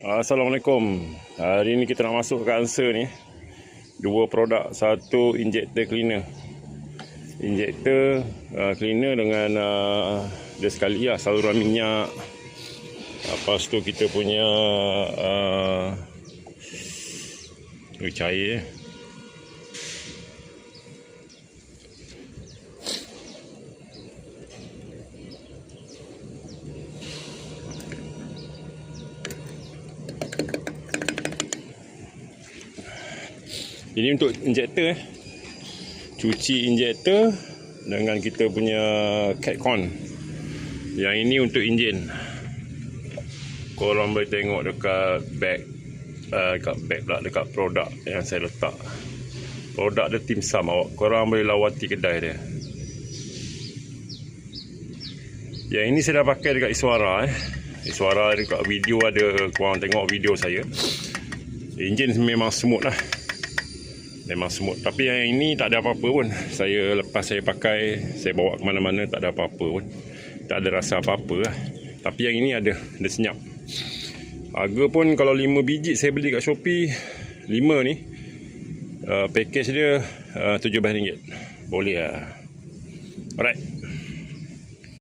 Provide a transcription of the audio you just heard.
Assalamualaikum. Hari ni kita nak masuk ke answer ni. Dua produk, satu injector cleaner. Injector cleaner dengan dia sekali lah saluran minyak. Lepas tu kita punya cair. Ini untuk injektor cuci injektor dengan kita punya catcon. Yang ini untuk enjin. Korang boleh tengok dekat bag, dekat produk yang saya letak. Produk dia Tim Sam awak. Korang boleh lawati kedai dia. Yang ini saya dah pakai dekat Iswara Iswara dekat video ada, korang tengok video saya. Enjin memang smooth lah. Memang smooth. Tapi yang ini tak ada apa-apa pun. Lepas saya pakai, saya bawa ke mana-mana tak ada apa-apa pun. Tak ada rasa apa-apa lah. Tapi yang ini ada senyap. Harga pun kalau 5 biji saya beli kat Shopee, 5 ni package dia RM17. Boleh lah. Alright.